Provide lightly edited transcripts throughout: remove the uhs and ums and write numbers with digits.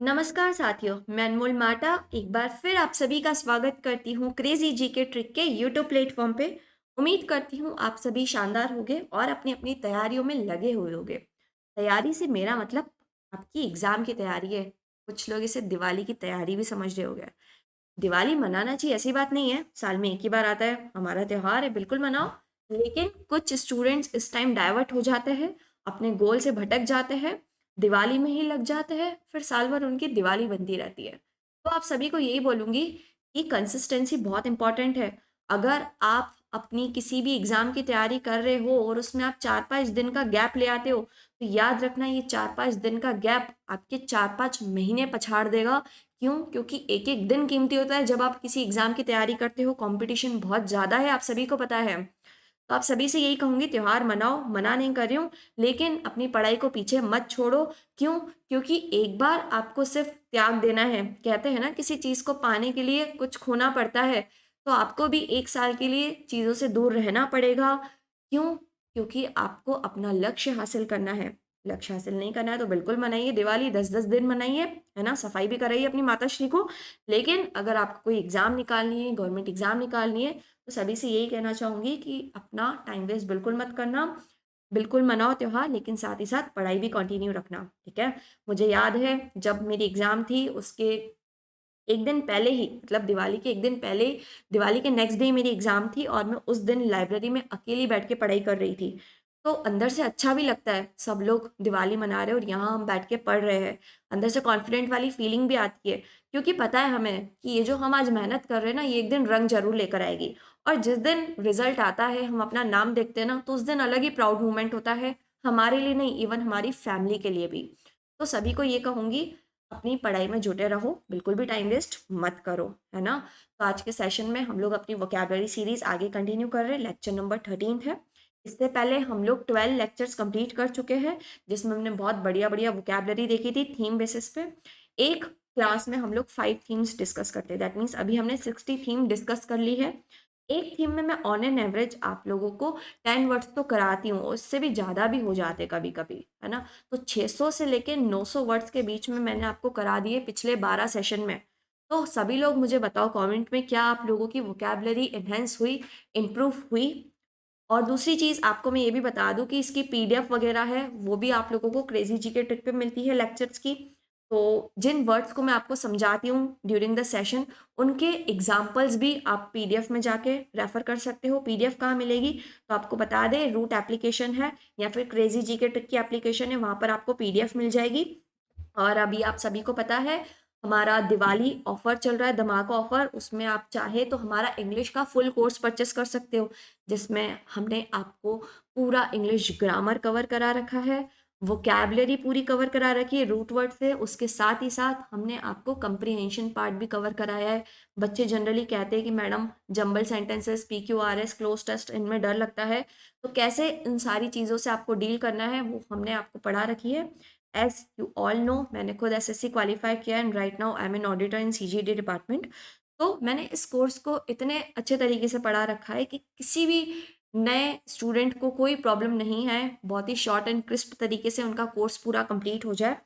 नमस्कार साथियों, मैं अनमोल माटा एक बार फिर आप सभी का स्वागत करती हूँ क्रेजी जी के ट्रिक के यूट्यूब प्लेटफॉर्म पे। उम्मीद करती हूँ आप सभी शानदार होंगे और अपनी अपनी तैयारियों में लगे हुए होंगे। तैयारी से मेरा मतलब आपकी एग्जाम की तैयारी है। कुछ लोग इसे दिवाली की तैयारी भी समझ रहे होंगे। दिवाली मनाना चाहिए ऐसी बात नहीं है, साल में एक ही बार आता है, हमारा त्योहार है, बिल्कुल मनाओ। लेकिन कुछ स्टूडेंट्स इस टाइम डाइवर्ट हो जाते हैं, अपने गोल से भटक जाते हैं, दिवाली में ही लग जाते हैं, फिर साल भर उनकी दिवाली बनती रहती है। तो आप सभी को यही बोलूंगी कि कंसिस्टेंसी बहुत इंपॉर्टेंट है। अगर आप अपनी किसी भी एग्जाम की तैयारी कर रहे हो और उसमें आप 4-5 दिन का गैप ले आते हो, तो याद रखना ये 4-5 दिन का गैप आपके 4-5 महीने पछाड़ देगा। क्यों? क्योंकि एक-एक दिन कीमती होता है जब आप किसी एग्ज़ाम की तैयारी करते हो, कॉम्पिटिशन बहुत ज़्यादा है, आप सभी को पता है। तो आप सभी से यही कहूँगी त्योहार मनाओ, मना नहीं कर रही हूँ, लेकिन अपनी पढ़ाई को पीछे मत छोड़ो। क्यों? क्योंकि एक बार आपको सिर्फ़ त्याग देना है। कहते हैं ना किसी चीज़ को पाने के लिए कुछ खोना पड़ता है, तो आपको भी 1 साल के लिए चीज़ों से दूर रहना पड़ेगा। क्यों? क्योंकि आपको अपना लक्ष्य हासिल करना है। लक्ष्य हासिल नहीं करना है तो बिल्कुल मनाइए दिवाली, 10-10 दिन मनाइए, है ना? सफाई भी कराइए अपनी माताश्री को। लेकिन अगर आपको कोई एग्ज़ाम निकालनी है, गवर्नमेंट एग्ज़ाम निकालनी है, तो सभी से यही कहना चाहूँगी कि अपना टाइम वेस्ट बिल्कुल मत करना। बिल्कुल मनाओ त्योहार, लेकिन साथ ही साथ पढ़ाई भी कंटिन्यू रखना, ठीक है? मुझे याद है जब मेरी एग्ज़ाम थी उसके 1 दिन पहले ही, मतलब दिवाली के 1 दिन पहले, दिवाली के नेक्स्ट डे मेरी एग्ज़ाम थी और मैं उस दिन लाइब्रेरी में अकेली बैठ के पढ़ाई कर रही थी। तो अंदर से अच्छा भी लगता है, सब लोग दिवाली मना रहे हैं और यहाँ हम बैठ के पढ़ रहे हैं। अंदर से कॉन्फिडेंट वाली फीलिंग भी आती है, क्योंकि पता है हमें कि ये जो हम आज मेहनत कर रहे हैं ना, ये एक दिन रंग ज़रूर लेकर आएगी। और जिस दिन रिज़ल्ट आता है, हम अपना नाम देखते हैं ना, तो उस दिन अलग ही प्राउड मोमेंट होता है, हमारे लिए नहीं, इवन हमारी फैमिली के लिए भी। तो सभी को ये कहूँगी, अपनी पढ़ाई में जुटे रहो, बिल्कुल भी टाइम वेस्ट मत करो, है ना? तो आज के सेशन में हम लोग अपनी वोकैब्युलरी सीरीज़ आगे कंटिन्यू कर रहे हैं, लेक्चर नंबर 13 है। इससे पहले हम लोग 12 लेक्चर्स कंप्लीट कर चुके हैं, जिसमें हमने बहुत बढ़िया-बढ़िया वोकैब्युलरी देखी थी थीम बेसिस पे। एक क्लास में हम लोग 5 थीम्स डिस्कस करते हैं, दैट मीन्स अभी हमने 60 थीम डिस्कस कर ली है। एक थीम में मैं ऑन एन एवरेज आप लोगों को 10 वर्ड्स तो कराती हूँ, उससे भी ज़्यादा भी हो जाते कभी-कभी, है ना? तो 600 से लेके 900 वर्ड्स के बीच में मैंने आपको करा दिए पिछले 12 सेशन में। तो सभी लोग मुझे बताओ कमेंट में, क्या आप लोगों की वोकैब्युलरी एनहांस हुई, इम्प्रूव हुई? और दूसरी चीज़ आपको मैं ये भी बता दूँ कि इसकी पीडीएफ वगैरह है, वो भी आप लोगों को क्रेज़ी जी के ट्रिक पे मिलती है लेक्चर्स की। तो जिन वर्ड्स को मैं आपको समझाती हूँ ड्यूरिंग द सेशन, उनके एग्ज़ाम्पल्स भी आप पीडीएफ में जाके रेफ़र कर सकते हो। पीडीएफ कहाँ मिलेगी? तो आपको बता दें, रूट एप्लीकेशन है या फिर क्रेज़ी जी के ट्रिक की एप्लीकेशन है, वहाँ पर आपको पीडीएफ मिल जाएगी। और अभी आप सभी को पता है, हमारा दिवाली ऑफर चल रहा है, धमाका ऑफर। उसमें आप चाहे तो हमारा इंग्लिश का फुल कोर्स परचेस कर सकते हो, जिसमें हमने आपको पूरा इंग्लिश ग्रामर कवर करा रखा है, वोकैबुलरी पूरी कवर करा रखी है रूट वर्ड से। उसके साथ ही साथ हमने आपको कंप्रीहेंशन पार्ट भी कवर कराया है। बच्चे जनरली कहते हैं कि madam jumbled sentences, PQRS, cloze test, इनमें डर लगता है, तो कैसे इन सारी चीज़ों से आपको डील करना है वो हमने आपको पढ़ा रखी है। एज़ यू ऑल नो, मैंने खुद एसएससी क्वालीफाई किया and right now I am an auditor in CGD department. तो मैंने इस कोर्स को इतने अच्छे तरीके से पढ़ा रखा है कि किसी भी नए स्टूडेंट को कोई प्रॉब्लम नहीं है, बहुत ही शॉर्ट एंड क्रिस्प तरीके से उनका कोर्स पूरा कंप्लीट हो जाए।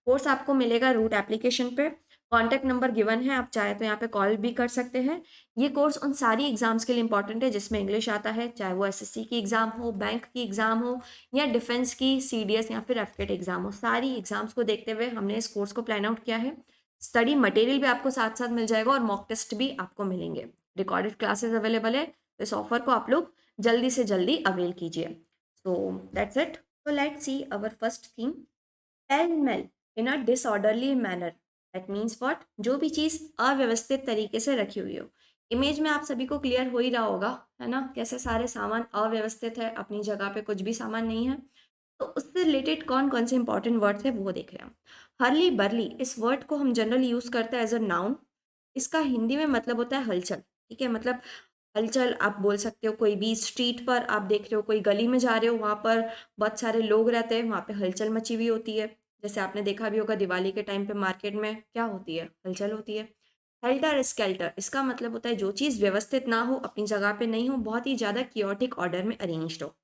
कोर्स आपको मिलेगा रूट एप्लीकेशन पे, कॉन्टैक्ट नंबर गिवन है, आप चाहे तो यहाँ पे कॉल भी कर सकते हैं। ये कोर्स उन सारी एग्ज़ाम्स के लिए इंपॉर्टेंट है जिसमें इंग्लिश आता है, चाहे वो एसएससी की एग्ज़ाम हो, बैंक की एग्ज़ाम हो या डिफेंस की सीडीएस या फिर एफकेट एग्जाम हो। सारी एग्जाम्स को देखते हुए हमने इस कोर्स को प्लान आउट किया है। स्टडी मटेरियल भी आपको साथ साथ मिल जाएगा और मॉक टेस्ट भी आपको मिलेंगे। रिकॉर्डेड क्लासेस अवेलेबल है, तो इस ऑफर को आप लोग जल्दी से जल्दी अवेल कीजिए। So that's it. So let's see our first theme, pell mell in a disorderly manner. That means what? जो भी चीज़ अव्यवस्थित तरीके से रखी हुई हो। इमेज में आप सभी को क्लियर हो ही रहा होगा, है ना? कैसे सारे सामान अव्यवस्थित है, अपनी जगह पे कुछ भी सामान नहीं है। तो उससे रिलेटेड कौन-कौन से इंपॉर्टेंट वर्ड्स हैं वो देख रहे हैं हम। हर्ली बर्ली, इस वर्ड को हम जनरली यूज़ करते हैं एज़ अ नाउन। इसका हिंदी में मतलब होता है हलचल, ठीक है? मतलब हलचल आप बोल सकते हो, कोई भी स्ट्रीट पर आप देख रहे हो, कोई गली में जा रहे हो, वहाँ पर बहुत सारे लोग रहते हैं, वहाँ पे हलचल मची हुई होती है। जैसे आपने देखा भी होगा दिवाली के टाइम पे मार्केट में क्या होती है? हलचल होती है। हेल्टर-स्केल्टर, इसका मतलब होता है जो चीज़ व्यवस्थित ना हो, अपनी जगह पे नहीं हो, बहुत ही ज़्यादा कियोटिक ऑर्डर में अरेंज्ड हो।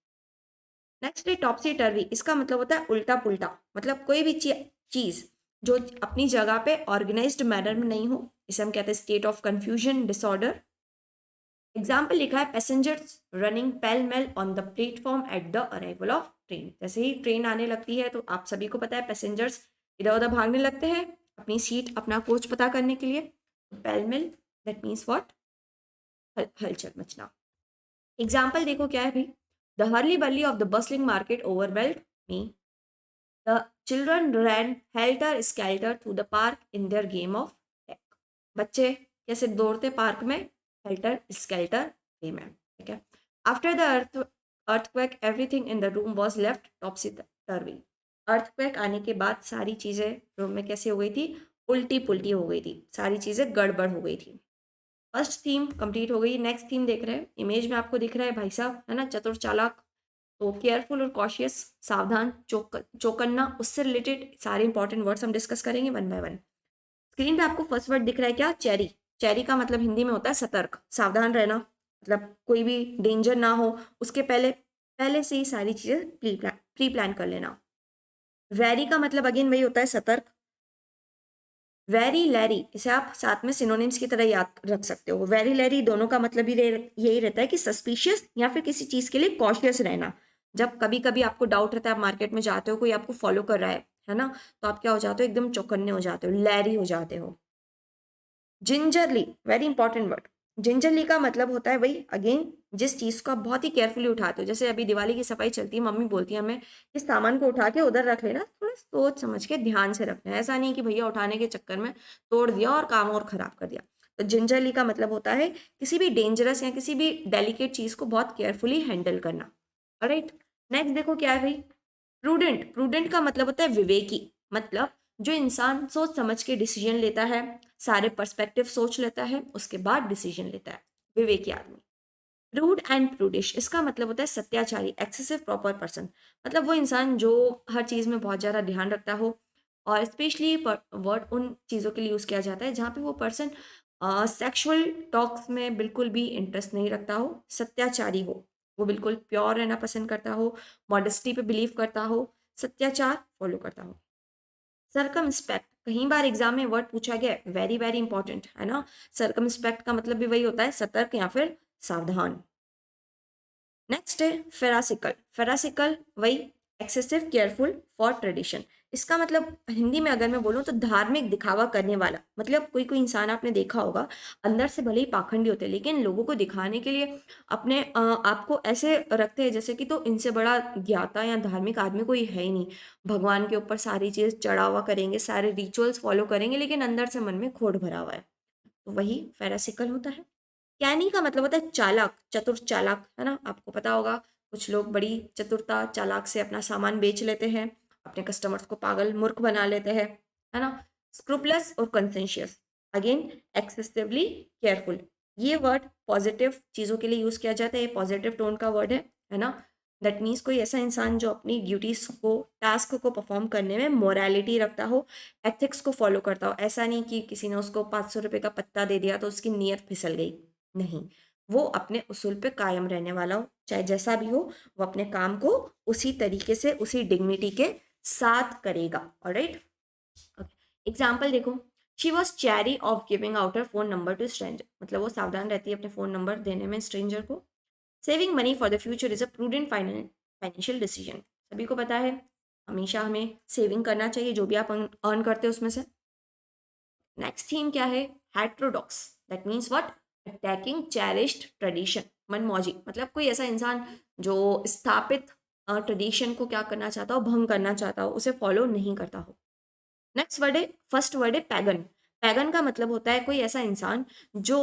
नेक्स्ट है टॉपसी टर्वी, इसका मतलब होता है उल्टा पुल्टा, मतलब कोई भी चीज़ जो अपनी जगह पे ऑर्गेनाइज्ड मैनर में नहीं हो, इसे हम कहते हैं state of confusion disorder. Example लिखा है passengers running pell mell on the platform at the arrival of train. जैसे ही ट्रेन आने लगती है तो आप सभी को पता है पैसेंजर्स इधर उधर भागने लगते हैं अपनी सीट अपना कोच पता करने के लिए। Pell mell that means what, हलचल मचना। एग्जाम्पल देखो क्या है भाई, the hurly burly of the bustling market overwhelmed me, the children ran helter skelter through the park in their game of tag. बच्चे कैसे दौड़ते पार्क में, हेल्टर स्केल्टर गेम है, ठीक है। After the earthquake everything in the room was left टॉपसी टर्वी। Earthquake आने के बाद सारी चीज़ें रूम में कैसे हो गई थी, उल्टी पुल्टी हो गई थी, सारी चीज़ें गड़बड़ हो गई थी। फर्स्ट थीम कंप्लीट हो गई। नेक्स्ट थीम देख रहे हैं, इमेज में आपको दिख रहा है भाई साहब, है ना, चतुर चालाक। तो केयरफुल और कॉशियस, सावधान, चौकन्ना, उससे रिलेटेड सारे इंपॉर्टेंट वर्ड्स हम डिस्कस करेंगे वन बाय वन। स्क्रीन पे आपको फर्स्ट वर्ड दिख रहा है क्या, चेरी। चेरी का मतलब हिंदी में होता है सतर्क, सावधान रहना, मतलब कोई भी डेंजर ना हो उसके पहले पहले से ही सारी चीज़ें प्री प्लान कर लेना। वेरी का मतलब अगेन वही होता है सतर्क। वेरी लैरी इसे आप साथ में सिनोनिम्स की तरह याद रख सकते हो। वेरी लैरी दोनों का मतलब यही रहता है कि सस्पिशियस या फिर किसी चीज़ के लिए कॉशियस रहना। जब कभी कभी आपको डाउट रहता है, आप मार्केट में जाते हो कोई आपको फॉलो कर रहा है ना, तो आप क्या हो जाते हो, एकदम चौकन्ने हो जाते हो, लैरी हो जाते हो। Gingerly very important word. Gingerly का मतलब होता है वही अगेन जिस चीज़ को आप बहुत ही केयरफुली उठाते हो। जैसे अभी दिवाली की सफाई चलती है, मम्मी बोलती है हमें इस सामान को उठा के उधर रख लेना, थोड़ा सोच समझ के ध्यान से रखना है, ऐसा नहीं कि भैया उठाने के चक्कर में तोड़ दिया और काम और खराब कर दिया। तो जिंजरली का मतलब होता है किसी भी डेंजरस या किसी भी डेलिकेट चीज़ को बहुत केयरफुली हैंडल करना। ऑलराइट, नेक्स्ट देखो क्या है भाई, प्रूडेंट। प्रूडेंट का मतलब होता है विवेकी, मतलब जो इंसान सोच समझ के डिसीजन लेता है, सारे पर्सपेक्टिव सोच लेता है उसके बाद डिसीजन लेता है, विवेकी आदमी। रूड एंड प्रूडिश इसका मतलब होता है सत्याचारी, एक्सेसिव प्रॉपर पर्सन, मतलब वो इंसान जो हर चीज़ में बहुत ज़्यादा ध्यान रखता हो। और स्पेशली वर्ड उन चीज़ों के लिए यूज़ किया जाता है जहाँ पे वो पर्सन सेक्सुअल टॉक्स में बिल्कुल भी इंटरेस्ट नहीं रखता हो, सत्याचारी हो, वो बिल्कुल प्योर रहना पसंद करता हो, मॉडेस्टी पे बिलीव करता हो, सत्याचार फॉलो करता हो। सर्कमस्पेक्ट, कहीं बार एग्जाम में वर्ड पूछा गया है, वेरी वेरी इंपॉर्टेंट है ना। सर्कमस्पेक्ट का मतलब भी वही होता है सतर्क या फिर सावधान। नेक्स्ट है फेरासिकल। फेरासिकल वही एक्सेसिव केयरफुल फॉर ट्रेडिशन। इसका मतलब हिंदी में अगर मैं बोलूँ तो धार्मिक दिखावा करने वाला, मतलब कोई कोई इंसान आपने देखा होगा अंदर से भले ही पाखंडी होते हैं लेकिन लोगों को दिखाने के लिए अपने आप को ऐसे रखते हैं जैसे कि तो इनसे बड़ा ज्ञाता या धार्मिक आदमी कोई है ही नहीं। भगवान के ऊपर सारी चीज़ चढ़ावा करेंगे, सारे रिचुअल्स फॉलो करेंगे लेकिन अंदर से मन में खोट भरा हुआ है, तो वही फेरासिकल होता है। कैनी का मतलब होता है चालाक, चतुर चालाक, है ना, आपको पता होगा कुछ लोग बड़ी चतुरता चालाक से अपना सामान बेच लेते हैं, अपने कस्टमर्स को पागल मूर्ख बना लेते हैं, है ना। स्क्रूपलस और कंसेंशियस, अगेन एक्सेसिवली केयरफुल। ये वर्ड पॉजिटिव चीज़ों के लिए यूज़ किया जाता है, ये पॉजिटिव टोन का वर्ड है ना। दैट मीन्स कोई ऐसा इंसान जो अपनी ड्यूटीज़ को टास्क को परफॉर्म करने में मोरालिटी रखता हो, एथिक्स को फॉलो करता हो। ऐसा नहीं कि किसी ने उसको 500 रुपये का पत्ता दे दिया तो उसकी नीयत फिसल गई, नहीं, वो अपने उसूल पे कायम रहने वाला हो, चाहे जैसा भी हो वो अपने काम को उसी तरीके से उसी डिग्निटी के साथ करेगा। ऑलराइट, एग्जाम्पल देखो, she was cherry of giving out her phone number two stranger, मतलब वो सावधान रहती है अपने फोन नंबर देने में स्ट्रेंजर को। Saving money for the future is a prudent financial decision, सभी को पता है हमेशा हमें सेविंग करना चाहिए जो भी आप अर्न करते हो उसमें से। नेक्स्ट थीम क्या है, heterodox, that means what, attacking cherished tradition, मनमौजी, मतलब कोई ऐसा इंसान जो स्थापित ट्रेडिशन को क्या करना चाहता हो, भंग करना चाहता हो, उसे फॉलो नहीं करता हो। नेक्स्ट वर्ड है, फर्स्ट वर्ड है पैगन। पैगन का मतलब होता है कोई ऐसा इंसान जो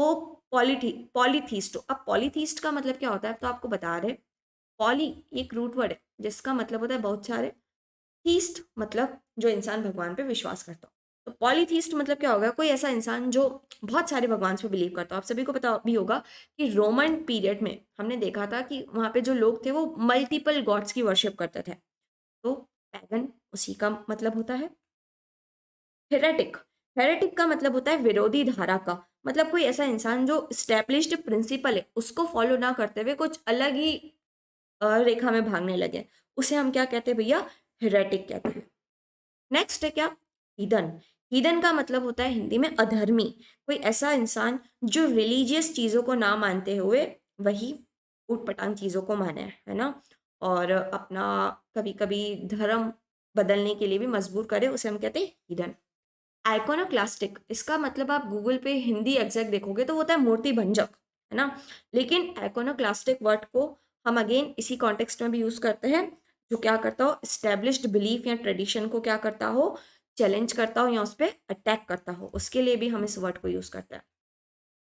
पॉलीथीस्ट हो। अब पॉलीथीस्ट का मतलब क्या होता है तो आपको बता रहे, पॉली एक रूट वर्ड है जिसका मतलब होता है बहुत सारे, थीस्ट मतलब जो इंसान भगवान पे विश्वास करता हो। तो पॉलीथीस्ट मतलब क्या होगा, कोई ऐसा इंसान जो बहुत सारे भगवान पे बिलीव करता हो। आप सभी को पता भी होगा कि रोमन पीरियड में हमने देखा था कि वहाँ पे जो लोग थे वो मल्टीपल गॉड्स की वर्शिप करते थे, तो पैगन उसी का मतलब होता है। हेरेटिक, हेरेटिक का मतलब होता है विरोधी धारा का, मतलब कोई ऐसा इंसान जो स्टैब्लिश्ड प्रिंसिपल है उसको फॉलो ना करते हुए कुछ अलग ही रेखा में भागने लगे, उसे हम क्या कहते हैं भैया, हेरेटिक कहते हैं। नेक्स्ट है क्या, हीदन। हीदन का मतलब होता है हिंदी में अधर्मी, कोई ऐसा इंसान जो रिलीजियस चीज़ों को ना मानते हुए वही ऊट-पटांग चीज़ों को माने, है ना? और अपना कभी-कभी धर्म बदलने के लिए भी मजबूर करे, उसे हम कहते हैं हीदन। आइकोनोक्लास्टिक, इसका मतलब आप गूगल पे हिंदी एग्जैक्ट देखोगे तो वो होता है मूर्ति भंजक, है ना? लेकिन आइकोनोक्लास्टिक वर्ड को हम अगेन इसी कॉन्टेक्स्ट में भी यूज करते हैं, जो क्या करता हो, एस्टेब्लिश्ड बिलीफ या ट्रेडिशन को क्या करता हो, चैलेंज करता हो या उस पर अटैक करता हो, उसके लिए भी हम इस वर्ड को यूज करते हैं।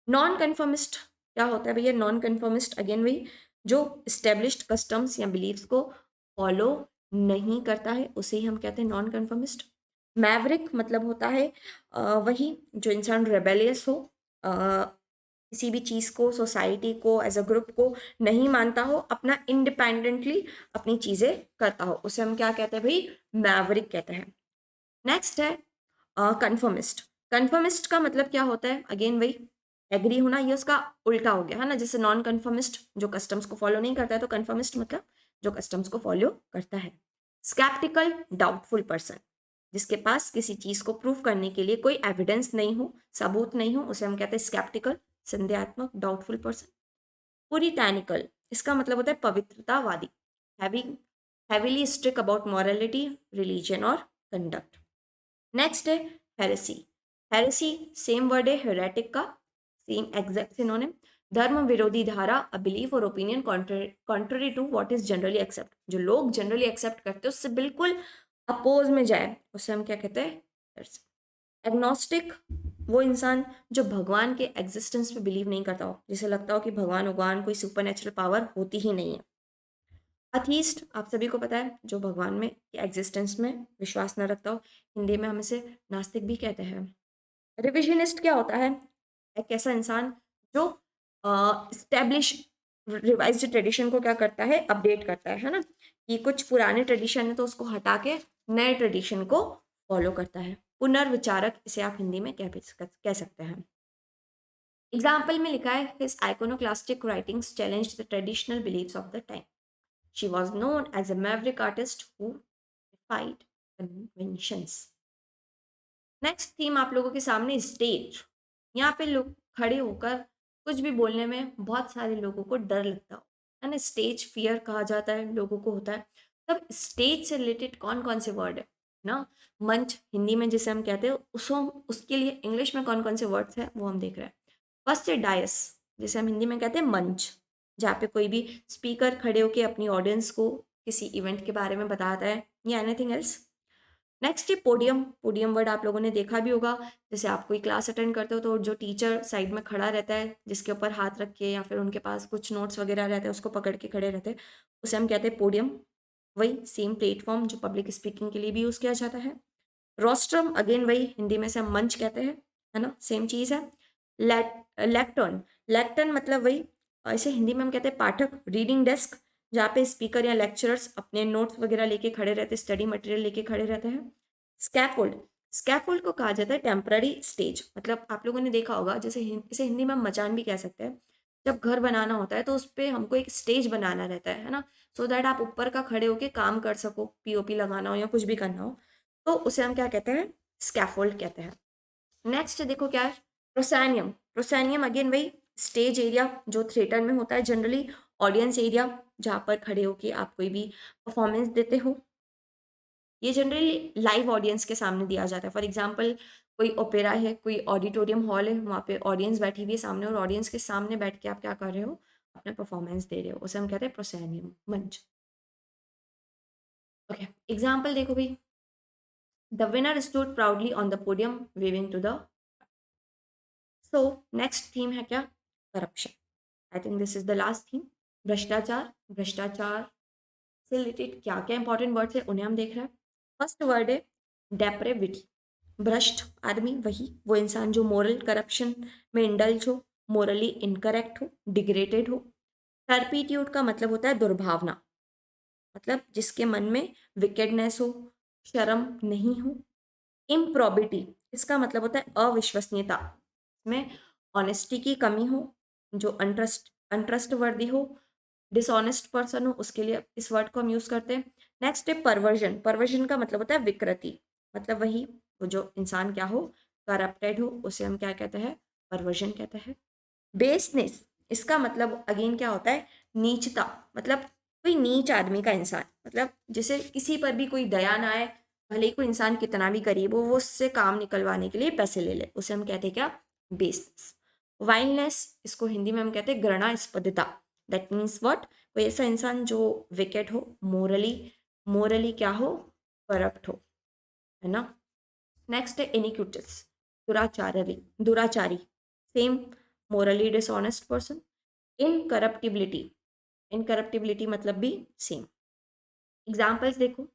नॉन कन्फर्मिस्ट क्या होता है भैया? नॉन कन्फर्मिस्ट अगेन वही, जो एस्टेब्लिश्ड कस्टम्स या बिलीव्स को फॉलो नहीं करता है, उसे ही हम कहते हैं नॉन कन्फर्मिस्ट। मैवरिक मतलब होता है वही जो इंसान रेबेलियस हो, अ, किसी भी चीज़ को, सोसाइटी को, एज अ ग्रुप को नहीं मानता हो, अपना इंडिपेंडेंटली अपनी चीज़ें करता हो, उसे हम क्या कहते हैं भाई? मैवरिक कहते हैं। नेक्स्ट है कन्फर्मिस्ट। कन्फर्मिस्ट का मतलब क्या होता है? अगेन वही एग्री होना, ये उसका उल्टा हो गया है ना। जैसे नॉन कन्फर्मिस्ट जो कस्टम्स को फॉलो नहीं करता है, तो कन्फर्मिस्ट मतलब जो कस्टम्स को फॉलो करता है। स्कैप्टिकल, डाउटफुल पर्सन, जिसके पास किसी चीज को प्रूव करने के लिए कोई एविडेंस नहीं हो, सबूत नहीं हो, उसे हम कहते हैं स्कैप्टिकल, संदेहात्मक, डाउटफुल पर्सन। पुरिटैनिकल, इसका मतलब होता है पवित्रतावादी, heavy heavily strict about morality, religion और कंडक्ट। नेक्स्ट है हेरेसी। हेरेसी सेम वर्ड है हेरेटिक का, सेम एग्जैक्ट सिनोनिम। धर्म विरोधी धारा, अ बिलीफ और opinion contrary to what is generally accept, जो लोग जनरली एक्सेप्ट करते हैं उससे बिल्कुल अपोज में जाए, उसे हम क्या कहते हैं? हेरेसी। एग्नोस्टिक, वो इंसान जो भगवान के एग्जिस्टेंस पे बिलीव नहीं करता हो, जिसे लगता हो कि भगवान उगवान कोई सुपर नेचुरल पावर होती ही नहीं है। अथीस्ट, आप सभी को पता है, जो भगवान में एग्जिस्टेंस में विश्वास न रखता हो, हिंदी में हम इसे नास्तिक भी कहते हैं। रिविजनिस्ट क्या होता है? एक ऐसा इंसान जो स्टैब्लिश रिवाइज्ड ट्रेडिशन को क्या करता है? अपडेट करता है ना, कि कुछ पुराने ट्रेडिशन है तो उसको हटा के नए ट्रेडिशन को फॉलो करता है। पुनर्विचारक, इसे आप हिंदी में कह सकते हैं। एग्जाम्पल में लिखा है, his iconoclastic writings challenged the traditional beliefs of the time. She was known as a maverick artist who defied conventions. Next theme आप लोगों के सामने स्टेज। यहाँ पे लोग खड़े होकर कुछ भी बोलने में बहुत सारे लोगों को डर लगता हो, है ना? स्टेज फियर कहा जाता है लोगों को होता है। तब स्टेज से रिलेटेड कौन कौन से वर्ड है ना, मंच हिंदी में जिसे हम कहते हैं, उसको उसके लिए इंग्लिश में कौन कौन से वर्ड्स हैं वो हम देख रहे हैं। फर्स्ट है डायस, जिसे हम हिंदी में कहते हैं मंच, जहाँ पे कोई भी स्पीकर खड़े होके अपनी ऑडियंस को किसी इवेंट के बारे में बताता है या एनीथिंग एल्स। नेक्स्ट है पोडियम। पोडियम वर्ड आप लोगों ने देखा भी होगा, जैसे आप कोई क्लास अटेंड करते हो तो जो टीचर साइड में खड़ा रहता है, जिसके ऊपर हाथ रख के या फिर उनके पास कुछ नोट्स वगैरह रहते हैं, उसको पकड़ के खड़े रहते हैं, उसे हम कहते हैं पोडियम। वही सेम प्लेटफॉर्म जो पब्लिक स्पीकिंग के लिए भी यूज़ किया जाता है। रोस्ट्रम अगेन वही हिंदी में से हम मंच कहते हैं, है ना, सेम चीज़ है। लेक्टर्न, लेक्टर्न मतलब वही, ऐसे हिंदी में हम कहते हैं पाठक। रीडिंग डेस्क, जहाँ पे स्पीकर या लेक्चरर्स अपने नोट्स वगैरह लेके खड़े रहते हैं, स्टडी मटेरियल लेके खड़े रहते हैं। स्कैफोल्ड, स्कैफोल्ड को कहा जाता है टेम्पररी स्टेज, मतलब आप लोगों ने देखा होगा, जैसे इसे हिंदी में हम मचान भी कह सकते हैं। जब घर बनाना होता है तो उस पर हमको एक स्टेज बनाना रहता है ना, सो दैट आप ऊपर का खड़े होके काम कर सको, पीओपी लगाना हो या कुछ भी करना हो, तो उसे हम क्या कहते हैं? स्कैफोल्ड कहते हैं। नेक्स्ट देखो क्या है, प्रोसैनियम। प्रोसैनियम अगेन वही स्टेज एरिया जो थिएटर में होता है, जनरली ऑडियंस एरिया, जहाँ पर खड़े होके आप कोई भी परफॉर्मेंस देते हो। ये जनरली लाइव ऑडियंस के सामने दिया जाता है। फॉर एग्जांपल कोई ओपेरा है, कोई ऑडिटोरियम हॉल है, वहाँ पे ऑडियंस बैठी हुई है सामने, और ऑडियंस के सामने बैठ के आप क्या कर रहे हो? अपना परफॉर्मेंस दे रहे हो, उसे हम कहते हैं प्रोसैनियम, मंच। ओके, एग्जाम्पल देखो भाई, the winner stood proudly on the podium waving to the. So next theme है क्या? Corruption. I think this is the last theme. भ्रष्टाचार। भ्रष्टाचार से रिलेटेड क्या क्या इंपॉर्टेंट वर्ड्स है उन्हें हम देख रहे हैं। फर्स्ट वर्ड है डेप्रेविटी। भ्रष्ट आदमी वही वो इंसान जो मोरल करप्शन में इंडल्ज हो, मोरली इनकरेक्ट हो, डिग्रेडेड हो। टर्पीट्यूड का मतलब होता है दुर्भावना, मतलब जिसके मन में विकेडनेस हो, शर्म नहीं हो। इम्प्रॉबिटी, इसका मतलब होता है अविश्वसनीयता, में ऑनेस्टी की कमी हो, जो अनट्रस्ट वर्दी हो, डिसऑनेस्ट पर्सन हो, उसके लिए इस वर्ड को हम यूज करते हैं। नेक्स्ट है परवर्जन। परवर्जन का मतलब होता है विकृति, मतलब वही वो जो इंसान क्या हो, करप्टेड हो, उसे हम क्या कहते हैं, परवर्जन कहते हैं। बेसनेस, इसका मतलब अगेन क्या होता है, नीचता, मतलब कोई नीच आदमी का इंसान, मतलब जिसे किसी पर भी कोई दया ना आए, भले ही कोई इंसान कितना भी करीब हो, वो उससे काम निकलवाने के लिए पैसे ले ले, उसे हम कहते हैं क्या, बेसनेस। वाइल्डनेस, इसको हिंदी में हम कहते हैं घृणास्पदता। दैट मीन्स व्हाट, कोई ऐसा इंसान जो विकेट हो, मोरली मोरली क्या हो, करप्ट हो, है ना। नेक्स्ट है इनिक्विटस, दुराचारी, same, morally dishonest person. Incorruptibility, incorruptibility मतलब भी सेम। एग्जाम्पल्स देखो,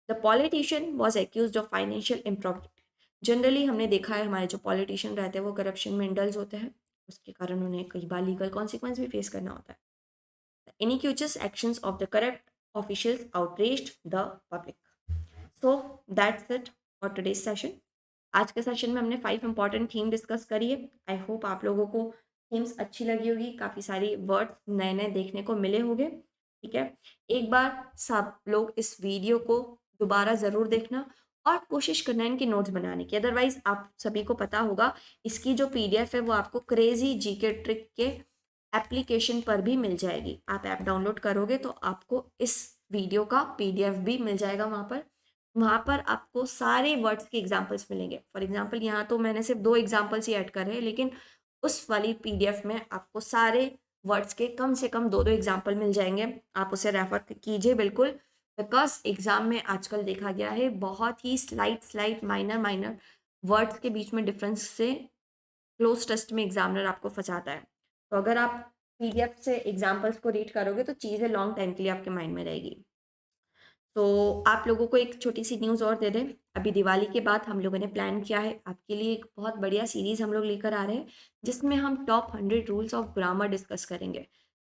the politician was accuse of financial impropriety. Generally हमने देखा है हमारे जो पॉलिटिशियन रहते हैं वो करप्शन में इंडल्ज होते हैं, उसके कारण उन्हें कई बार लीगल कॉन्सिक्वेंस भी फेस करना होता है। The iniquitous actions of the corrupt officials outraged the public. So that's it for today's session. आज के सेशन में हमने 5 इंपॉर्टेंट थीम डिस्कस करी है। आई होप आप लोगों को थीम्स अच्छी लगी होगी, काफ़ी सारी वर्ड्स नए नए देखने को मिले होंगे। ठीक है, एक बार सब लोग इस वीडियो को दोबारा ज़रूर देखना और कोशिश करना इनके नोट्स बनाने की। अदरवाइज आप सभी को पता होगा इसकी जो पीडीएफ है वो आपको क्रेजी जीके ट्रिक के एप्लीकेशन पर भी मिल जाएगी। आप ऐप डाउनलोड करोगे तो आपको इस वीडियो का पीडीएफ भी मिल जाएगा वहाँ पर आपको सारे वर्ड्स के एग्जाम्पल्स मिलेंगे। फॉर एग्जाम्पल यहाँ तो मैंने सिर्फ 2 एग्जाम्पल्स ही ऐड करे हैं, लेकिन उस वाली पीडीएफ में आपको सारे वर्ड्स के कम से कम 2-2 एग्जाम्पल मिल जाएंगे। आप उसे रेफर कीजिए बिल्कुल, बिकॉज एग्जाम में आजकल देखा गया है बहुत ही स्लाइट माइनर वर्ड्स के बीच में डिफरेंस से क्लोज टेस्ट में एग्जामिनर आपको फंसाता है। तो अगर आप पीडीएफ से एग्जाम्पल्स को रीड करोगे तो चीज़ें लॉन्ग टाइम के लिए आपके माइंड में रहेगी। तो आप लोगों को एक छोटी सी न्यूज़ और दे दें, अभी दिवाली के बाद हम लोगों ने प्लान किया है आपके लिए एक बहुत बढ़िया सीरीज़ हम लोग लेकर आ रहे हैं, जिसमें हम top 100 rules of grammar discuss करेंगे।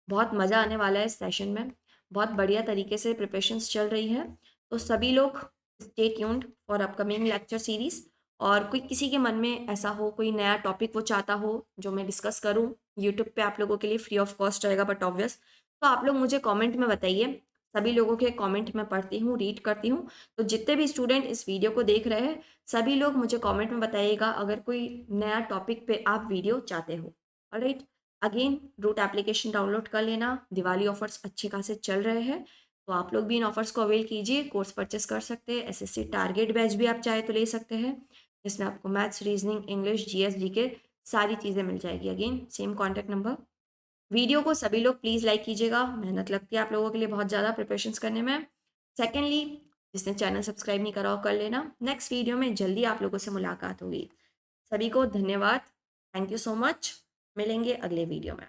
बहुत मज़ा आने वाला है इस सेशन में, बहुत बढ़िया तरीके से प्रिपरेशंस चल रही है। तो सभी लोग stay tuned for upcoming lecture series. और कोई किसी के मन में ऐसा हो, कोई नया टॉपिक वो चाहता हो जो मैं डिस्कस करूँ, यूट्यूब पे आप लोगों के लिए फ्री ऑफ कॉस्ट रहेगा बट ऑब्वियस, तो आप लोग मुझे कमेंट में बताइए। सभी लोगों के कमेंट मैं पढ़ती हूँ, रीड करती हूँ। तो जितने भी स्टूडेंट इस वीडियो को देख रहे हैं, सभी लोग मुझे कमेंट में बताइएगा अगर कोई नया टॉपिक पे आप वीडियो चाहते हो। Alright, again root application download कर लेना, दिवाली ऑफर्स अच्छे खासे चल रहे हैं, तो आप लोग भी इन ऑफर्स को अवेल कीजिए। कोर्स परचेस कर सकते हैं, एसएससी टारगेट बैच भी आप चाहे तो ले सकते हैं, जिसमें आपको maths, reasoning, English, GS, GK सारी चीज़ें मिल जाएगी। Again same contact number. Video को सभी लोग प्लीज़ लाइक कीजिएगा, मेहनत लगती है आप लोगों के लिए बहुत ज़्यादा प्रिपरेशंस करने में। सेकेंडली, जिसने चैनल सब्सक्राइब नहीं करा हो कर लेना। नेक्स्ट वीडियो में जल्दी आप लोगों से मुलाकात होगी। सभी को धन्यवाद, थैंक यू सो मच। मिलेंगे अगले वीडियो में।